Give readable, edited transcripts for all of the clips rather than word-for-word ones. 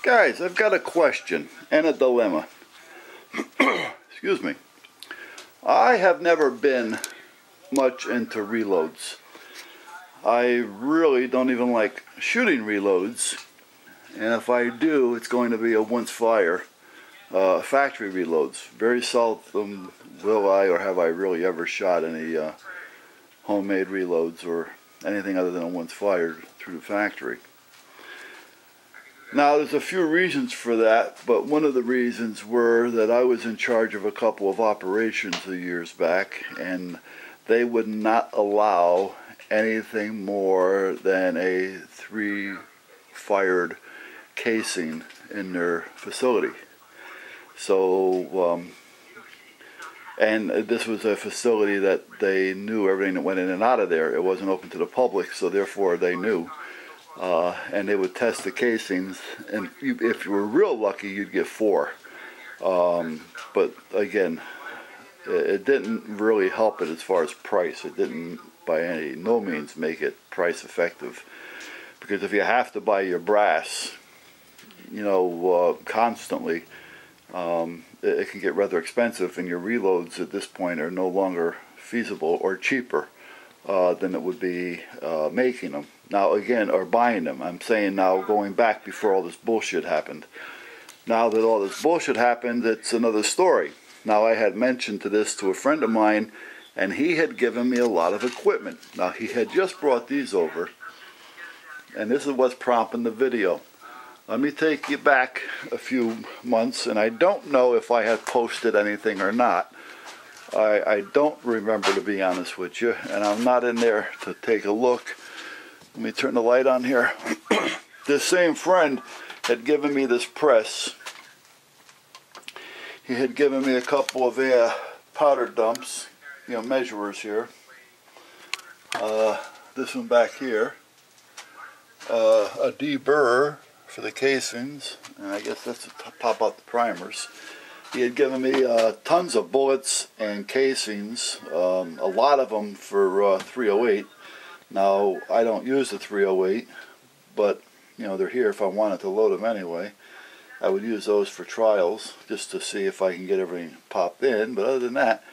Guys, I've got a question and a dilemma. Excuse me. I have never been much into reloads. I really don't even like shooting reloads, and if I do, it's going to be a once fire factory reloads. Very seldom will I or have I really ever shot any homemade reloads or anything other than a once fired through the factory. Now, there's a few reasons for that, but one of the reasons were that I was in charge of a couple of operations a years back, and they would not allow anything more than a 3-fired casing in their facility. So, and this was a facility that they knew everything that went in and out of there. It wasn't open to the public, so therefore they knew. And they would test the casings, and if you were real lucky, you'd get 4. But again, it didn't really help it as far as price. It didn't by no means make it price effective, because if you have to buy your brass, constantly, it can get rather expensive, and your reloads at this point are no longer feasible or cheaper than it would be making them. Now again, or buying them. I'm saying now, going back before all this bullshit happened. Now that all this bullshit happened, it's another story. Now, I had mentioned this to a friend of mine, and he had given me a lot of equipment. Now, he had just brought these over, and this is what's prompting the video. Let me take you back a few months, and I don't know if I had posted anything or not. I don't remember, to be honest with you, and I'm not in there to take a look. Let me turn the light on here. This same friend had given me this press. He had given me a couple of powder dumps, measurers here. This one back here. A deburrer for the casings, and I guess that's to pop out the primers. He had given me tons of bullets and casings, a lot of them for 308. Now, I don't use the 308, but they're here if I wanted to load them anyway. I would use those for trials just to see if I can get everything popped in. But other than that,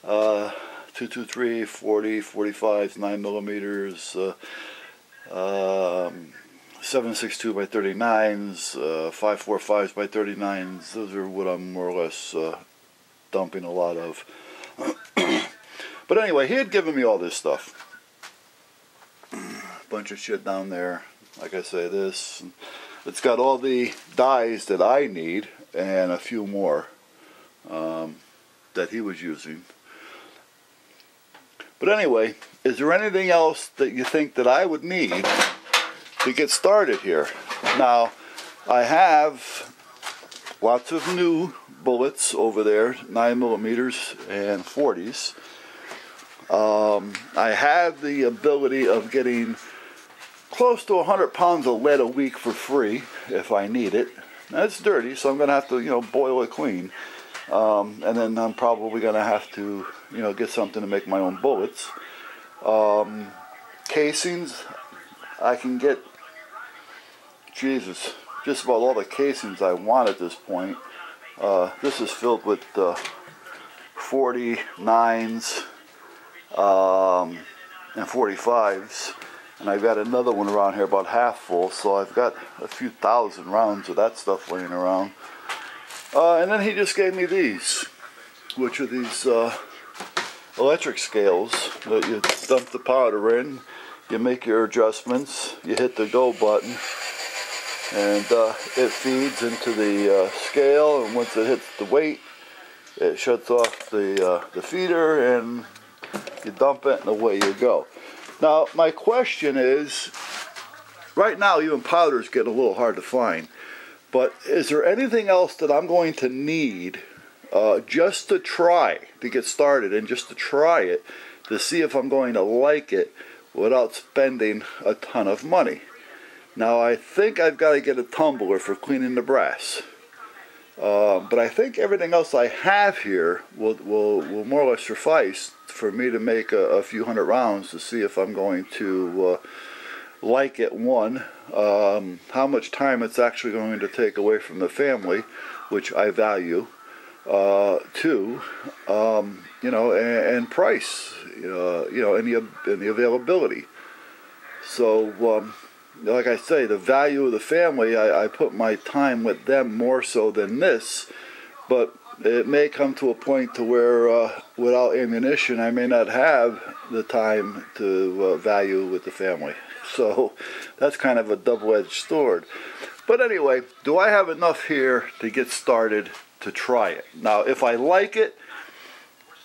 223, 40, 45s, 9mm, 7.62 by 39s, 5.45s by 39s. Those are what I'm more or less dumping a lot of. But anyway, he had given me all this stuff. Bunch of shit down there. Like I say, this. It's got all the dies that I need and a few more that he was using. But anyway, is there anything else that you think that I would need to get started here? Now, I have lots of new bullets over there, 9mm and 40s. I have the ability of getting close to 100 pounds of lead a week for free if I need it. Now, it's dirty, so I'm going to have to, boil it clean. And then I'm probably going to have to, get something to make my own bullets. Casings, I can get, just about all the casings I want at this point. This is filled with 49s and 45s. And I've got another one around here about half full, so I've got a few thousand rounds of that stuff laying around. And then he just gave me these, which are these electric scales that you dump the powder in, you make your adjustments, you hit the go button, and it feeds into the scale, and once it hits the weight, it shuts off the feeder, and you dump it, and away you go. Now, my question is, right now even powder is getting a little hard to find, but is there anything else that I'm going to need just to try to get started, and just to try it to see if I'm going to like it without spending a ton of money? Now, I think I've got to get a tumbler for cleaning the brass, but I think everything else I have here will more or less suffice for me to make a few hundred rounds to see if I'm going to like it, one, how much time it's actually going to take away from the family, which I value. Two, you know, and price, you know, and the availability. So, like I say, the value of the family, I put my time with them more so than this, but it may come to a point to where without ammunition, I may not have the time to value with the family. So that's kind of a double-edged sword. But anyway, do I have enough here to get started to try it? Now, if I like it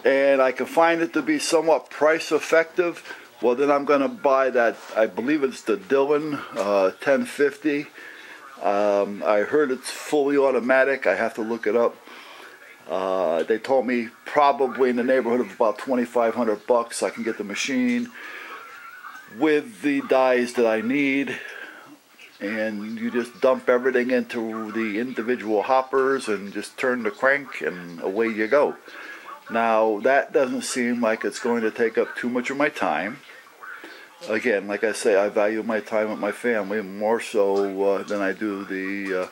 and I can find it to be somewhat price effective, well, then I'm going to buy that. I believe it's the Dillon 1050. I heard it's fully automatic. I have to look it up. They told me probably in the neighborhood of about $2,500 I can get the machine with the dies that I need, and you just dump everything into the individual hoppers and just turn the crank and away you go. Now that doesn't seem like it's going to take up too much of my time. Again, like I say, I value my time with my family more so than I do the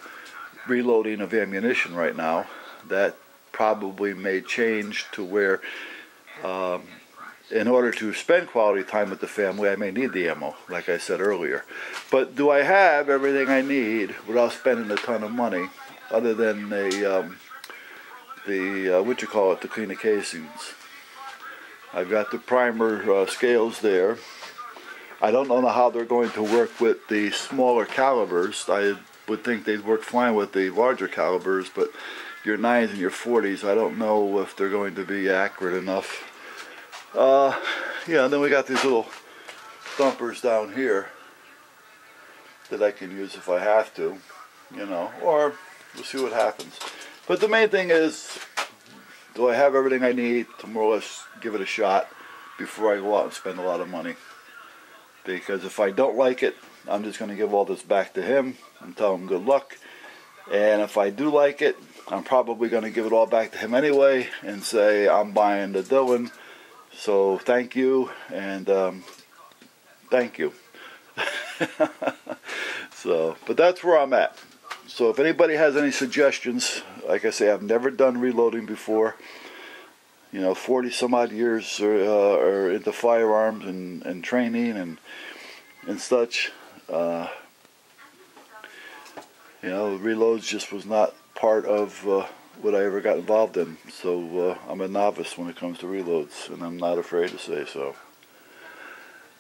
reloading of ammunition right now. That probably may change to where in order to spend quality time with the family, I may need the ammo, like I said earlier. But do I have everything I need without spending a ton of money, other than the to clean the casings? I've got the primer scales there. I don't know how they're going to work with the smaller calibers. I would think they'd work fine with the larger calibers, but your 9s and your 40s, I don't know if they're going to be accurate enough. Yeah, and then we got these little thumpers down here that I can use if I have to, you know, or we'll see what happens. But the main thing is, do I have everything I need to more or less give it a shot before I go out and spend a lot of money? Because if I don't like it, I'm just going to give all this back to him and tell him good luck. And if I do like it, I'm probably going to give it all back to him anyway and say I'm buying the Dillon. So thank you, and thank you. So, but that's where I'm at. So if anybody has any suggestions, like I say, I've never done reloading before. You know, 40 some odd years or into firearms and training and such. You know, reloads just was not part of what I ever got involved in. So I'm a novice when it comes to reloads, and I'm not afraid to say so.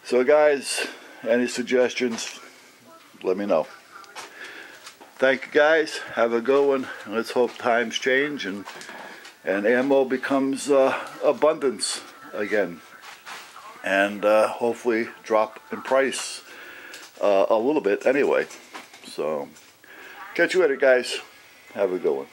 So guys, any suggestions, let me know. Thank you guys. Have a good one. Let's hope times change and ammo becomes abundance again, and hopefully drop in price a little bit anyway. So catch you later, guys. Have a good one.